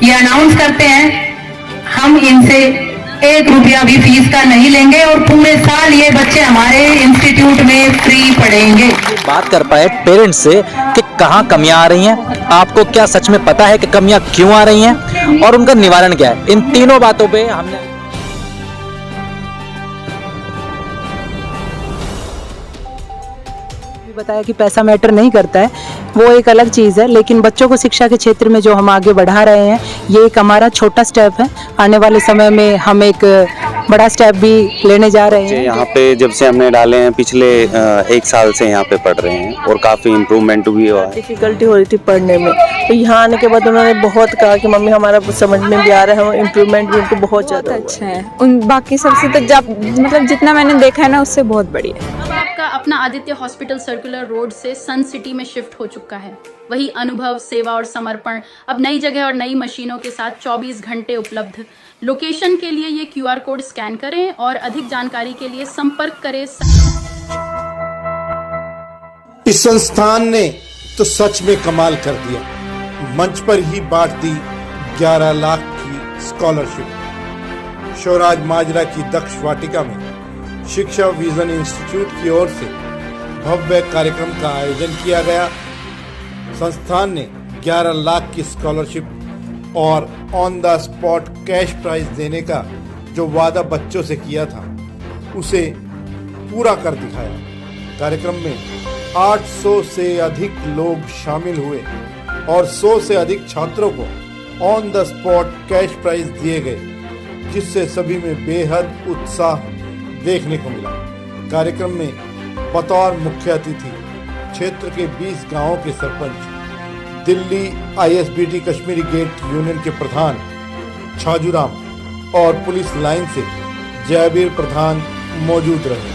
ये अनाउंस करते हैं, हम इनसे 1 रुपया भी फीस का नहीं लेंगे और पूरे साल ये बच्चे हमारे इंस्टीट्यूट में फ्री पढ़ेंगे। बात कर पाए पेरेंट्स से कि कहाँ कमियां आ रही हैं, आपको क्या सच में पता है कि कमियां क्यों आ रही हैं और उनका निवारण क्या है। इन तीनों बातों पे हमने बताया कि पैसा मैटर नहीं करता है, वो एक अलग चीज़ है, लेकिन बच्चों को शिक्षा के क्षेत्र में जो हम आगे बढ़ा रहे हैं ये एक हमारा छोटा स्टेप है। आने वाले समय में हम एक बड़ा स्टेप भी लेने जा रहे हैं। यहाँ पे जब से हमने डाले हैं पिछले 1 साल से यहाँ पे पढ़ रहे हैं और काफ़ी इम्प्रूवमेंट भी हुआ है। डिफिकल्टी हो रही थी पढ़ने में, तो यहाँ आने के बाद उन्होंने बहुत कहा कि मम्मी हमारा समझ में भी आ रहा है, इम्प्रूवमेंट भी उनको बहुत ज़्यादा अच्छा है। उन बाकी सबसे तो जब मतलब जितना मैंने देखा है ना उससे बहुत बढ़िया है। अब आपका अपना आदित्य हॉस्पिटल सर्कुलर रोड से सन सिटी में शिफ्ट हो चुका है। वही अनुभव, सेवा और समर्पण अब नई जगह और नई मशीनों के साथ 24 घंटे उपलब्ध। लोकेशन के लिए ये QR कोड स्कैन करें और अधिक जानकारी के लिए संपर्क करें। इस संस्थान ने तो सच में कमाल कर दिया। मंच पर ही बांट दी 11 लाख की स्कॉलरशिप। शिवराज माजरा की दक्ष वाटिका में शिक्षा विजन इंस्टीट्यूट की ओर से भव्य कार्यक्रम का आयोजन किया गया। संस्थान ने 11 लाख की स्कॉलरशिप और on the spot cash prize देने का जो वादा बच्चों से किया था उसे पूरा कर दिखाया। कार्यक्रम में 800 से अधिक लोग शामिल हुए और 100 से अधिक छात्रों को on the spot cash prize दिए गए, जिससे सभी में बेहद उत्साह देखने को मिला। कार्यक्रम में बतौर मुख्य अतिथि क्षेत्र के 20 गांवों के sarpanch, Delhi ISBT Kashmiri Gate union के प्रधान छाजूराम और पुलिस लाइन से जयवीर प्रधान मौजूद रहे।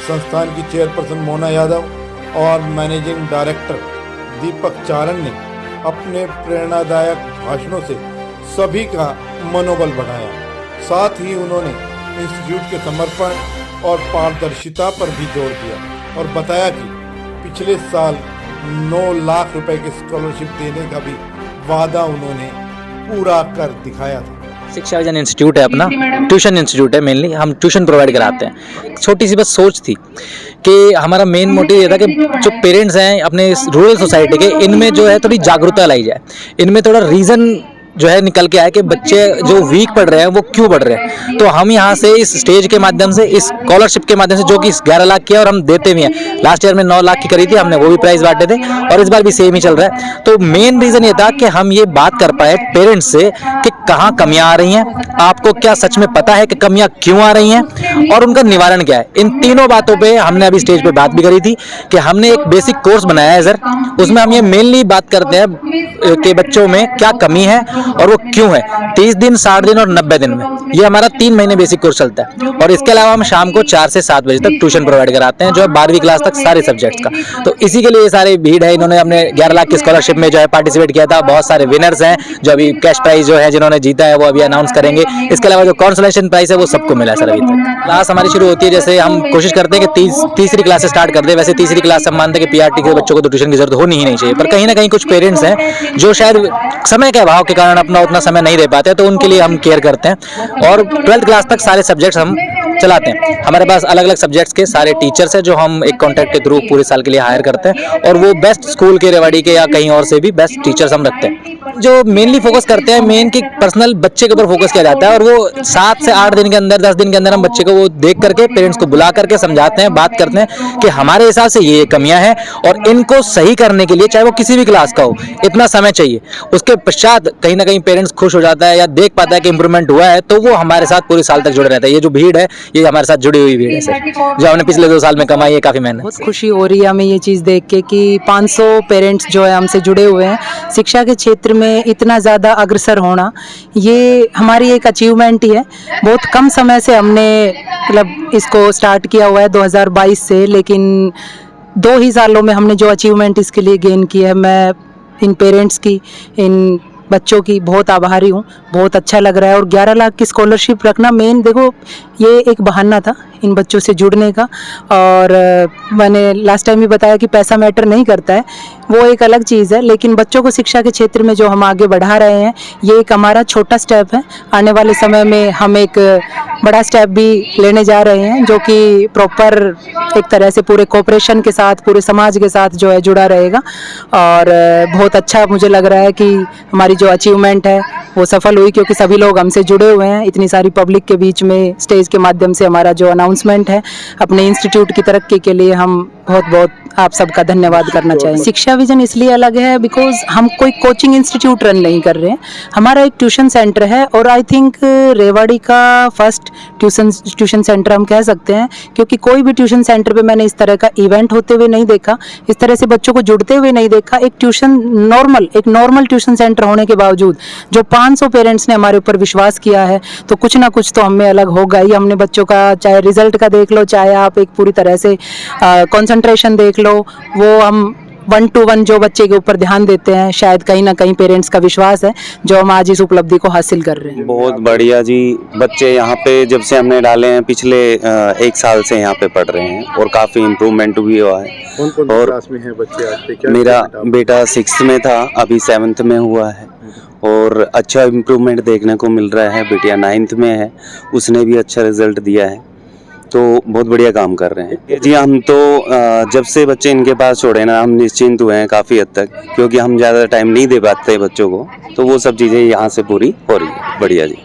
संस्थान की चेयरपर्सन मोना यादव और मैनेजिंग डायरेक्टर दीपक चारण ने अपने प्रेरणादायक भाषणों से सभी का मनोबल बढ़ाया। साथ ही उन्होंने इंस्टीट्यूट के समर्पण और पारदर्शिता पर भी जोर दिया और बताया कि पिछले साल 9 लाख रुपए की स्कॉलरशिप देने का भी वादा उन्होंने पूरा कर दिखाया था। शिक्षा विजन इंस्टीट्यूट है अपना, ट्यूशन इंस्टीट्यूट है। मेनली हम ट्यूशन प्रोवाइड कराते हैं। छोटी सी बस सोच थी कि हमारा मेन मोटिव ये था कि जो पेरेंट्स हैं अपने रूरल सोसाइटी के, इनमें जो है थोड़ी जागरूकता लाई जाए, इनमें थोड़ा रीज़न जो है निकल के आए कि बच्चे जो वीक पढ़ रहे हैं वो क्यों पढ़ रहे हैं। तो हम यहाँ से इस स्टेज के माध्यम से, इस स्कॉलरशिप के माध्यम से, जो कि 11 लाख की है और हम देते भी हैं। लास्ट ईयर में 9 लाख की करी थी हमने, वो भी प्राइस बांटे थे और इस बार भी सेम ही चल रहा है। तो मेन रीज़न ये था कि हम ये बात कर पाए पेरेंट्स से कि कहाँ कमियां आ रही हैं, आपको क्या सच में पता है कि कमियां क्यों आ रही हैं और उनका निवारण क्या है। इन तीनों बातों पे हमने अभी स्टेज पे बात भी करी थी कि हमने एक बेसिक कोर्स बनाया है सर, उसमें हम ये मेनली बात करते हैं कि बच्चों में क्या कमी है और वो क्यों है। 30 दिन, 60 दिन और 90 दिन में ये हमारा 3 महीने बेसिक कोर्स चलता है। और इसके अलावा हम शाम को 4 से 7 बजे तक ट्यूशन प्रोवाइड कराते हैं, जो है 12वीं क्लास तक सारे सब्जेक्ट्स का। तो इसी के लिए ये सारे भीड़ है। इन्होंने अपने 11 लाख की स्कॉलरशिप में जो है पार्टिसिपेट किया था। बहुत सारे विनर्स हैं जो अभी कैश प्राइज जो है जिन्होंने जीता है वो अभी अनाउंस करेंगे। इसके अलावा जो कॉन्सोलेशन प्राइस है वो सबको मिला है सर। अभी तक क्लास हमारी शुरू होती है, जैसे हम कोशिश करते हैं कि तीसरी क्लास से स्टार्ट कर दे। वैसे तीसरी क्लास से हम मानते हैं कि PRT के बच्चों को तो ट्यूशन की जरूरत होनी ही नहीं चाहिए, पर कहीं ना कहीं कुछ पेरेंट्स हैं जो शायद समय के अभाव के कारण अपना उतना समय नहीं दे पाते, तो उनके लिए हम केयर करते हैं। और 12th क्लास तक सारे सब्जेक्ट्स हम चलाते हैं। हमारे पास अलग अलग सब्जेक्ट्स के सारे टीचर्स हैं जो हम एक कॉन्ट्रैक्ट के थ्रू पूरे साल के लिए हायर करते हैं, और वो बेस्ट स्कूल के, रेवाड़ी के या कहीं और से भी बेस्ट टीचर्स हम रखते हैं। जो मेनली फोकस करते हैं, मेन की पर्सनल बच्चे के ऊपर फोकस किया जाता है, और वो 7 से 8 दिन के अंदर, 10 दिन के अंदर हम बच्चे को वो देख करके पेरेंट्स को बुला करके समझाते हैं, बात करते हैं कि हमारे हिसाब से ये कमियां हैं और इनको सही करने के लिए, चाहे वो किसी भी क्लास का हो, इतना समय चाहिए। उसके पश्चात कहीं ना कहीं पेरेंट्स खुश हो जाता है या देख पाता है कि इंप्रूवमेंट हुआ है, तो वो हमारे साथ पूरे साल तक जुड़े रहता है। ये जो भीड़ है ये हमारे साथ जुड़ी हुई भीड़ है सर, जो हमने पिछले 2 साल में कमाई है। काफ़ी मेहनत, बहुत खुशी हो रही है हमें ये चीज़ देख के कि 500 पेरेंट्स जो है हमसे जुड़े हुए हैं। शिक्षा के क्षेत्र में इतना ज़्यादा अग्रसर होना ये हमारी एक अचीवमेंट ही है। बहुत कम समय से हमने मतलब इसको स्टार्ट किया हुआ है 2022 से, लेकिन 2 ही सालों में हमने जो अचीवमेंट इसके लिए गेन की है, मैं इन पेरेंट्स की, इन बच्चों की बहुत आभारी हूँ। बहुत अच्छा लग रहा है। और 11 लाख की स्कॉलरशिप रखना मेन, देखो ये एक बहाना था इन बच्चों से जुड़ने का। और मैंने लास्ट टाइम भी बताया कि पैसा मैटर नहीं करता है, वो एक अलग चीज़ है, लेकिन बच्चों को शिक्षा के क्षेत्र में जो हम आगे बढ़ा रहे हैं, ये एक हमारा छोटा स्टेप है। आने वाले समय में हम एक बड़ा स्टेप भी लेने जा रहे हैं, जो कि प्रॉपर एक तरह से पूरे कोऑपरेशन के साथ, पूरे समाज के साथ जो है जुड़ा रहेगा। और बहुत अच्छा मुझे लग रहा है कि हमारी जो अचीवमेंट है वो सफल हुई, क्योंकि सभी लोग हमसे जुड़े हुए हैं। इतनी सारी पब्लिक के बीच में स्टेज के माध्यम से हमारा जो अनाउंसमेंट है अपने इंस्टीट्यूट की तरक्की के लिए, हम बहुत बहुत आप सबका धन्यवाद करना चाहेंगे। शिक्षा विजन इसलिए अलग है बिकॉज हम कोई कोचिंग इंस्टीट्यूट रन नहीं कर रहे हैं, हमारा एक ट्यूशन सेंटर है। और आई थिंक रेवाड़ी का फर्स्ट ट्यूशन सेंटर हम कह सकते हैं, क्योंकि कोई भी ट्यूशन सेंटर पे मैंने इस तरह का इवेंट होते हुए नहीं देखा, इस तरह से बच्चों को जुड़ते हुए नहीं देखा। एक नॉर्मल ट्यूशन सेंटर होने के बावजूद जो 500 पेरेंट्स ने हमारे ऊपर विश्वास किया है, तो कुछ ना कुछ तो हमें अलग होगा ही। हमने बच्चों का चाहे रिजल्ट का देख लो, चाहे आप एक पूरी तरह से कंसंट्रेशन देख लो, वो हम 1 to 1 जो बच्चे के ऊपर ध्यान देते हैं, शायद कहीं ना कहीं पेरेंट्स का विश्वास है जो हम आज इस उपलब्धि को हासिल कर रहे हैं। बहुत बढ़िया जी। बच्चे यहाँ पे जब से हमने डाले हैं पिछले 1 साल से यहाँ पे पढ़ रहे हैं और काफ़ी इम्प्रूवमेंट भी हुआ है। कौन-कौन सी क्लास में हैं बच्चे आज पे? क्या मेरा बेटा? बेटा 6th में था, अभी 7th में हुआ है और अच्छा इम्प्रूवमेंट देखने को मिल रहा है। बिटिया 9th में है, उसने भी अच्छा रिजल्ट दिया है, तो बहुत बढ़िया काम कर रहे हैं जी। हम तो जब से बच्चे इनके पास छोड़े ना, हम निश्चिंत हुए हैं काफ़ी हद तक, क्योंकि हम ज़्यादा टाइम नहीं दे पाते बच्चों को, तो वो सब चीज़ें यहाँ से पूरी हो रही है। बढ़िया जी,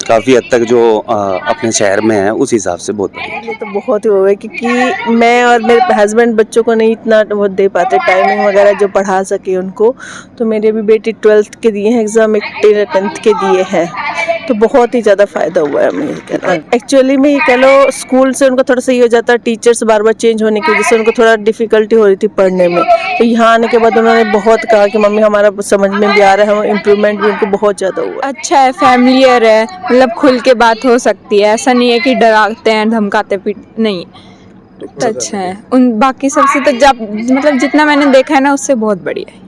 काफ़ी हद तक जो अपने शहर में है उस हिसाब से बहुत बढ़िया। ये तो बहुत ही हुआ है, क्योंकि मैं और मेरे हस्बैंड बच्चों को नहीं इतना वो दे पाते टाइमिंग वगैरह जो पढ़ा सके उनको। तो मेरी भी बेटी 12th के दिए हैं एग्ज़ाम, एक 10th के दिए हैं, तो बहुत ही ज़्यादा फ़ायदा हुआ है। मैं ये कह रहा हूँ एक्चुअली में, ये कह लो स्कूल से उनका थोड़ा सा ये हो जाता है, टीचर्स बार बार चेंज होने की वजह से उनको थोड़ा डिफ़िकल्टी हो रही थी पढ़ने में। तो यहाँ आने के बाद उन्होंने बहुत कहा कि मम्मी हमारा समझ में भी आ रहा है, इम्प्रूवमेंट भी उनको बहुत ज़्यादा हुआ। अच्छा है, फैमिलियर है, मतलब खुल के बात हो सकती है, ऐसा नहीं है कि डराते हैं धमकाते नहीं। तो अच्छा है। उन बाकी सबसे तो जब मतलब जितना मैंने देखा है ना, उससे बहुत बढ़िया है।